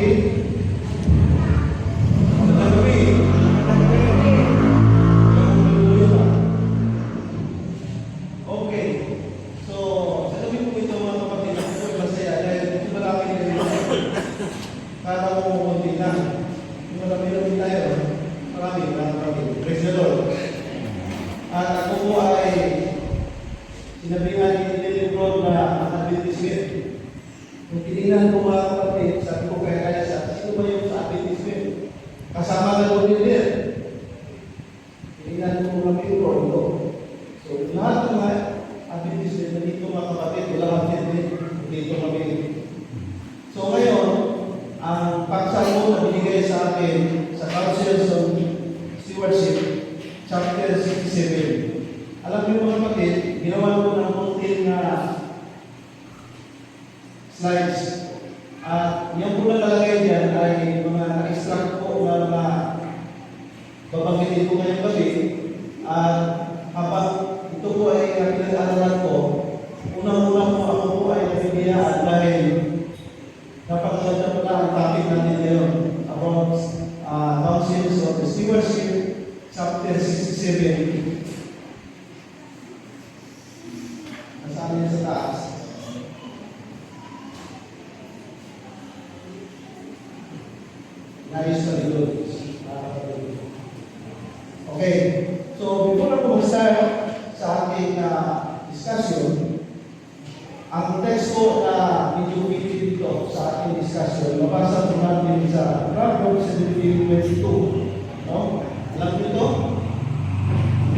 kapatid. Magandang gabi. Okay. So, sa gabi po ito mga kapatid, ako po ay masaya dahil hindi marami nila kala mo kumunti lang. Hindi marami tayo. Marami. Praise the Lord. At ako po ay sinabihan ni Lily Brown na advertisement. Kung tinignan ko mga kapatid, sabi ko kaya sino ba yung sa advertisement? Kasama na doon yun din. Tinignan ko mga people ito. So, lahat ng mga advertisement na dito mga kapatid, wala kang din dito kami. So, ngayon, ang pagsamo na binigay sa akin sa Council of Stewardship, Chapter 67. Alam niyo mga kapatid, ginawa ko ng konting na slides. At yung po nakalagay dyan ay mga extract po na mga babanggitin ko ngayong gabi. At habang ito po ay pinag-aaralan ko, unang-una po ako po ay nabibiyaan dahil napakaganda po na ang topic natin ngayon about Councils of the Stewardship, Chapter 67. Nasaan niya sa taas? Nais na dito. Okay. So, before ako mag-start sa ating discussion, ang text ko na medyo dito sa ating discussion, mabasa po natin sa Proverbs 17:22. No? Alam niyo ito?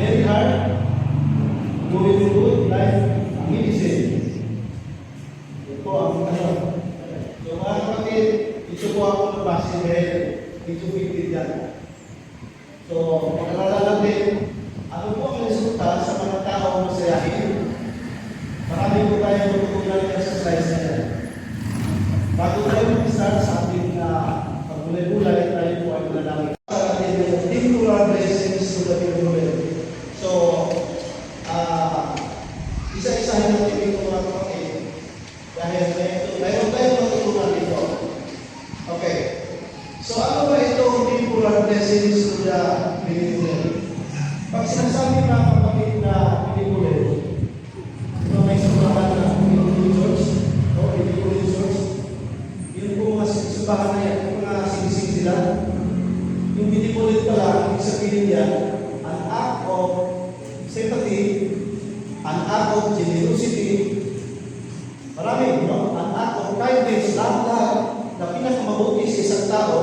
Very hard, doing good, life, amazing. Ito ang ano. So, mga kapatid, ito po ako nabasa dahil ito fitted yan. So, pag-alala natin, ano po ang resulta sa mga tao masayahin? Marami po tayo matutunan yan sa slides na yan. Bago tayo mag-start sa ating pagulay-gulay, tayo po ay manalangin. Sa ating particular blessings to the people. So, isa-isahin natin ito mga kapatid. Dahil mayroon tayong matutunan dito. Okay. So, ano ba itong temporal blessings to the people? Pag sinasabi mga kapatid na people, may simbahan na Pinipuli Church, o Pinipuli Church, yun po mga simbahan na yan, yung mga sinisig sila. Yung Pinipuli pala, ibig sabihin yan, an act of sympathy, an act of generosity, marami, no? An act of kindness, lahat na pinakamabuti sa isang tao,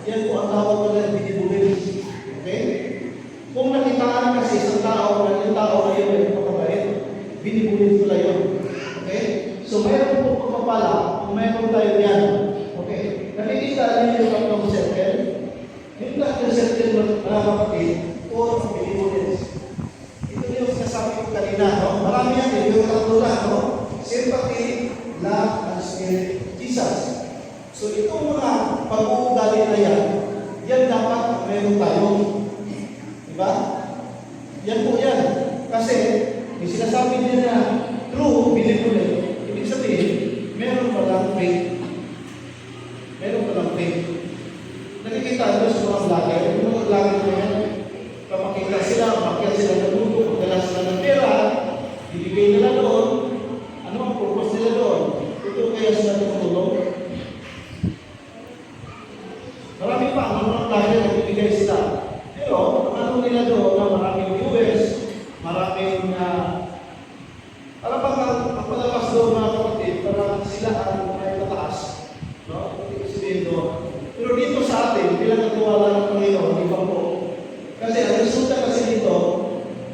yan po ang tawag pala ng Pinipuli. Okay? Kung nakitaan ka sa isang tao, na yung tao na yun ay pagkabait, binibulit ko lang yun. Okay? So, mayroon po pagpapala kung mayroon tayo yan. Okay? Nakikita niyo yung tatlong circle. Yung tatlong circle mga kapatid, or binibulit. Ito yung sinasabi ko kanina, no? Marami yan, yung tatlo lang, no? Sympathy, love, and spirit, Jesus. So, itong mga pag-uugali na yan dapat mayroon tayo. Diba? Yan po yan. Kasi, yung sinasabi niya na true, believe ibig sabihin, meron palang faith. Meron palang faith. Nakikita nyo sa mga vlogger, yung mga vlogger na yan, kapakita sila, pakyat sila ng luto, pagdala sila ng pera, ibigay nila doon, ano ang purpose nila doon? Ito kaya sila tumutulong. Marami pa, ang mga vlogger na ibigay sila. Pero, ano nila doon na maraming viewers, maraming alam ba ang palabas doon mga kapatid, para sila ang may mataas. No? Hindi ko sabihin doon. Pero dito sa atin, bilang nagtiwala ng Panginoon, iba po. Kasi ang resulta kasi dito,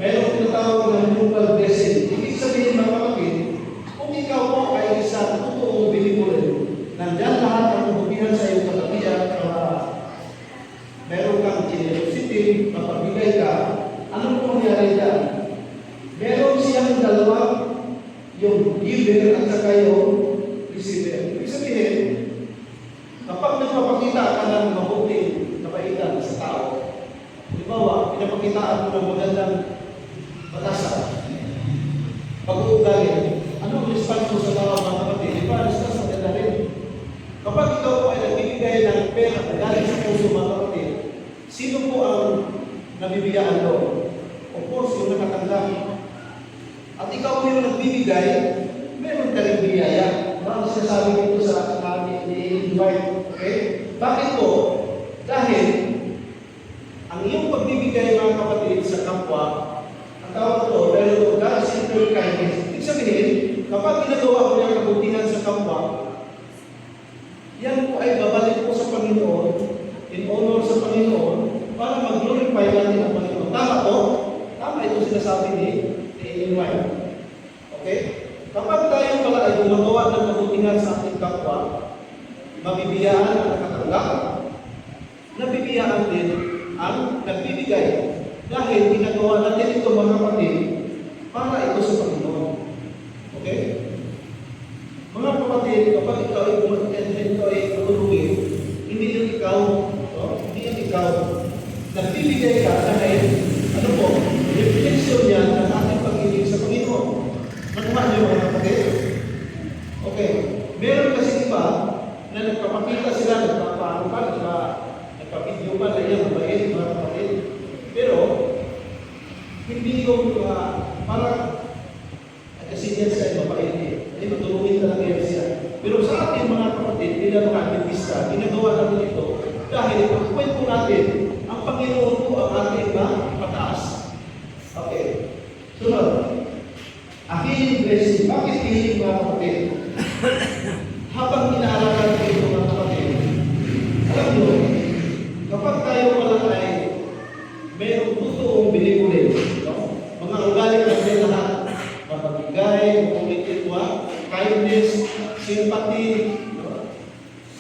mayroong tinatawag ng mutual blessing. Ibig sabihin mga kapatid, kung ikaw po ay isang totoong believers, nandyan lahat ang mabubihan sa iyong katabihan para meron kang generosity, mapagbigay ka, ano po nangyari dyan? Meron siyang dalawa, yung giver at saka yung receiver. Ibig sabihin, kapag nagpapakita ka ng mabuting kabaitan sa tao, halimbawa, pinapakitaan mo ng magandang batasan, pag-uugali, anong response mo sa tao mga kapatid? Di ba, response maganda rin. Kapag ikaw po ay nagbibigay galing sa puso mga kapatid, sino po ang nabibigyan doon? Of course, yung nakatanggap. At ikaw po yung nagbibigay, meron ka rin biyaya. Ang sinasabi dito sa namin ni Dwight. Okay? Bakit po? Dahil ang iyong pagbibigay mga kapatid sa kapwa, ang tawag ko, dahil God simple kindness. Ibig sabihin, kapag ginagawa ko yung kabutihan sa kapwa, yan po ay babalik po sa Panginoon, in honor sa Panginoon, para mag-glorify natin ang Panginoon. Tama po? Tama ito sinasabi ni Dwight. Okay? Kapag tayo pala ay gumagawa ng kabutihan sa ating kapwa, mabibiyaan ang nakatanggap, nabibiyaan din ang nagbibigay. Dahil ginagawa natin ito mga kapatid para ito sa Panginoon. Okay? Mga kapatid, kapag ikaw ay tutulungin, hindi yung ikaw, hindi yung ikaw, nagbibigay ka dahil, ano po, reflection yan ng ating pag-ibig sa Panginoon. Nakuha niyo mga kapatid? Okay. Meron kasi iba na nagpapakita sila, nagpapaano pa, nagpapidyo pa na yan, mabait mga kapatid. Pero, hindi yung parang kasi yan sila mabait eh. Hindi matulungin talaga yan siya. Pero sa atin mga kapatid, bilang mga adventista, ginagawa natin ito dahil ang kwento natin, ang Panginoon po ang ating pataas. Okay. Sunod. Healing blessing. Bakit healing mga kapatid? Habang inaalagaan ko ito mga kapatid, alam nyo, kapag tayo pala ay mayroong totoong bilib-bilib, mga ugali natin lahat, mapagigay, makulit-itwa, kindness, sympathy,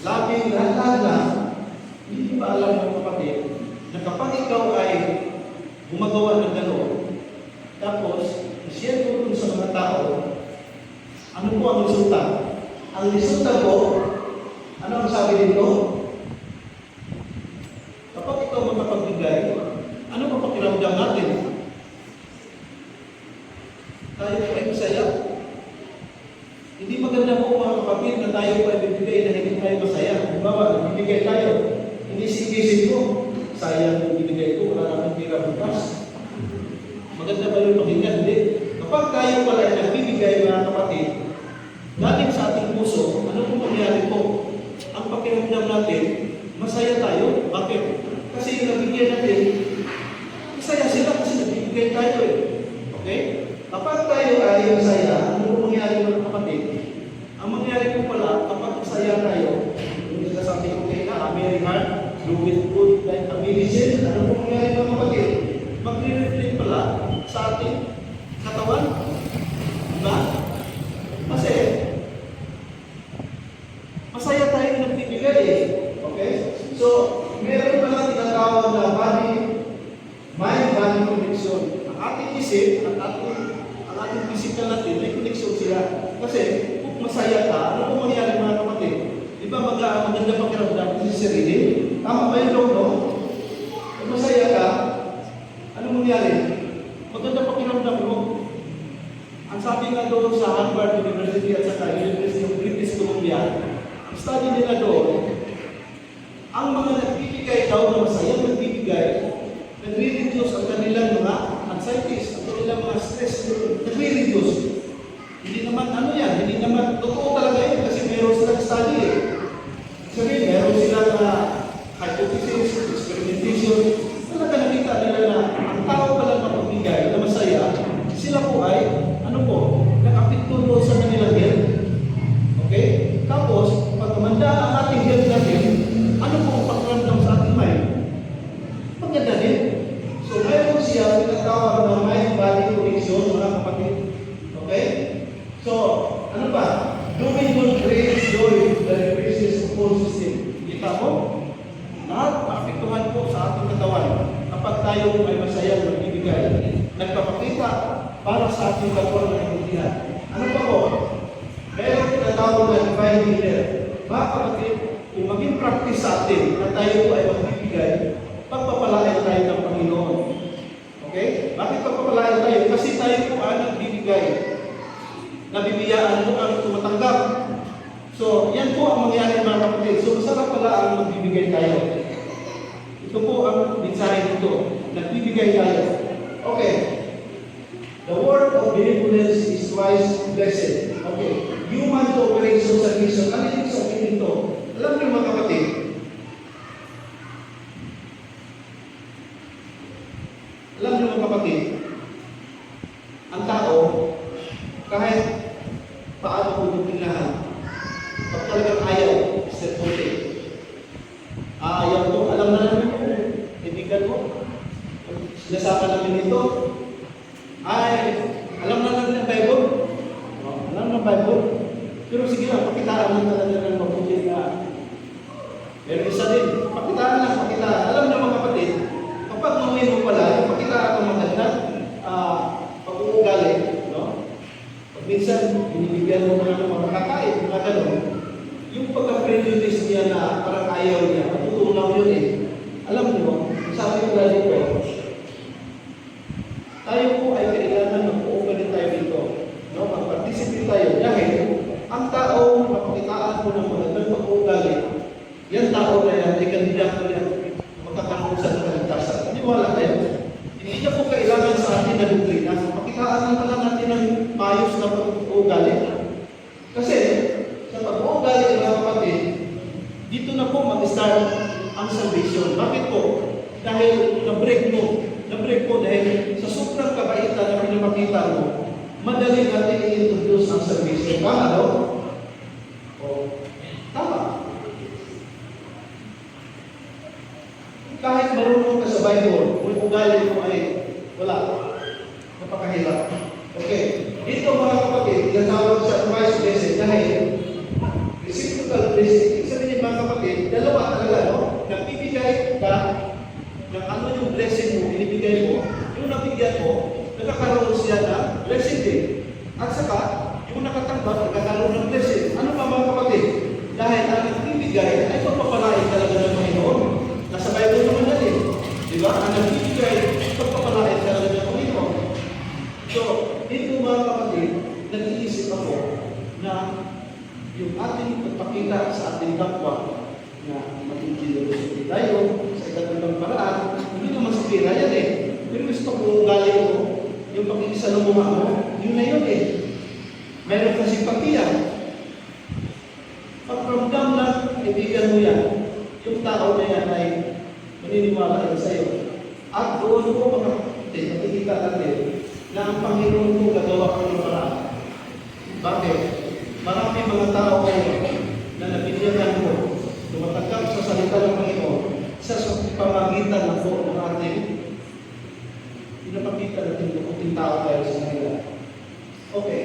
loving, lahat-lahat, hindi ba alam mga kapatid, na kapag ikaw ay gumagawa ng gano'n, tapos, i-share ko sa mga tao, ano po ang resulta? Ang resulta po, ano ang sabi dito? Kapag ikaw makapagbigay, ano pa pakiramdam natin? Tayo po ay masaya. Hindi maganda po mga kapatid na tayo po ay bibigay na hindi tayo masaya. Halimbawa, bibigay tayo, hindi sigisip ko, sayang yung bibigay ko, wala naman pira bukas. Maganda ba yung pakinggan? Hindi. Kapag tayo pala ay nagbibigay mga kapatid, galing sa ating puso, ano po mangyari po? Ang pakiramdam natin, masaya tayo. Bakit? Kasi yung nabigyan natin, masaya sila kasi nagbibigay tayo eh. Okay? Kapag tayo ay masaya, ano po mangyari mga kapatid? Ang mangyari po pala, kapag masaya tayo, yung sinasabi ko kayo na, very hard, do with good, like ability, ano po mangyari mga kapatid? Magre-reflect pala sa ating katawan. Diba? Kasi, masaya tayo na nagbibigay eh. Okay? So, meron pa lang tinatawag na mind-body connection. Ang ating isip, ang ating physical natin, may connection sila. Kasi, kung masaya ka, ano kung mangyari mga kapatid? Di ba maganda pakiramdam sa sarili? Tama ba yun, no? Kung masaya ka, ano mangyari? Maganda pakiramdam mo. Ang sabi nga doon sa Harvard University at saka University of British Columbia, ang study nila doon, ang mga nagbibigay daw na masayang nagbibigay, nagre-reduce ang kanilang mga anxieties, ang kanilang mga stress, nagre-reduce. Hindi naman ano yan, hindi naman totoo talaga yun kasi meron silang study eh. Sabihin, meron silang hypothesis, experimentation, talaga nakita nila na ang tao pala mapagbigay na masaya, sila po ay, ano po, nakapitulong doon sa kanilang health. Okay? Tapos, pag kumanda ang ating health natin, ano po ang pakiramdam sa ating mind? Maganda din. So, mayroon siya tinatawag na mind-body connection, mga kapatid. Okay? So, ano ba? Doing good creates joy that increases the whole system. Kita mo? Lahat maapektuhan po sa ating katawan kapag tayo ay masaya magbibigay. Nagpapakita para sa ating kapwa na kabutihan. Ano pa po? Meron tinatawag na divine healer. Mga kapatid, kung maging practice sa atin na tayo po ay magbibigay, pagpapalain tayo ng Panginoon. Okay? Bakit pagpapalain tayo? Kasi tayo po ay nagbibigay. Nabibiyaan mo ang tumatanggap. So, yan po ang mangyayari mga kapatid. So, masarap pala ang magbibigay tayo. Ito po ang mensahe nito. Nagbibigay tayo. Okay. The word of benevolence is twice blessed. Okay. Human cooperation sa mission. Ano yung sabihin nito? Alam niyo mga kapatid, ang tao, kahit paano puputin lahat, pag talagang ayaw, step okay. Ayaw to, alam na namin ko, kaibigan mo. Sinasabi namin ito, ay, alam na namin ng Bible. Alam ng Bible. Pero sige lang, pakitaan lang talaga ng mabuti na. Pero isa din, pakitaan lang, pakitaan. Alam na mga kapatid, kapag mawin mo pala, pakitaan ang maganda, pag-uugali, no? Pag minsan, binibigyan mo na ng mga kakain, mga gano'n, yung pagka-prejudice niya na parang ayaw niya, matutunaw yun eh. Alam niyo, sabi ko lagi ko, tayo po ay kailangan mag-uugali tayo dito. No? Mag-participate tayo. Dahil, ang tao, mapakitaan mo ng magandang pag-uugali, yan tao na yan, ay kandidat mo yan, magkakaroon sa kaligtasan. Iniwala kayo. Hindi niya po kailangan sa atin na doktrina. Pakitaan lang pala natin ng mayos na pag-uugali. Kasi, sa pag-uugali, mga kapatid, dito na po mag-start ang salvation. Bakit po? Dahil na-break po dahil sa sobrang kabaitan na pinapakita mo, madali natin i-introduce ang salvation. Tama, no? O, tama. Kahit marunong ka sa Bible, kung ugali mo ay wala. Napakahirap. Okay. Dito mga kapatid, tinatawag sa twice blessed dahil reciprocal blessing. Ibig sabihin mga kapatid, dalawa talaga, no? Nagbibigay ka ng ano yung blessing mo, binibigay mo, yung nabigyan mo, nagkakaroon siya ng blessing din. At saka, yung nakatanggap, nagkakaroon ng blessing. Ano pa mga kapatid? Dahil ang nagbibigay ay pagpapalain talaga ng Panginoon. Nasa Bible naman natin. Di ba? Ang nagbibigay, pagpapalain talaga ng Panginoon. So, dito mga kapatid, nag-iisip ako na yung ating pagpakita sa ating kapwa na maging generosity tayo sa iba't ibang paraan, hindi naman sa pera yan eh. Pero gusto ko galing mo, yung pag-iisa ng mukha mo, yun na yun eh. Meron kasi pakiyan. Pag-ramdam na kaibigan mo yan, yung tao na yan ay maniniwala yan sa'yo. At doon ko mga nakikita natin na ang Panginoon ko gagawa ko ng paraan. Bakit? Marami mga tao ngayon na nabigyan ko tumatanggap sa salita ng Panginoon sa pamagitan ng po ng ating pinapakita natin kung tao tayo sa kanila. Okay.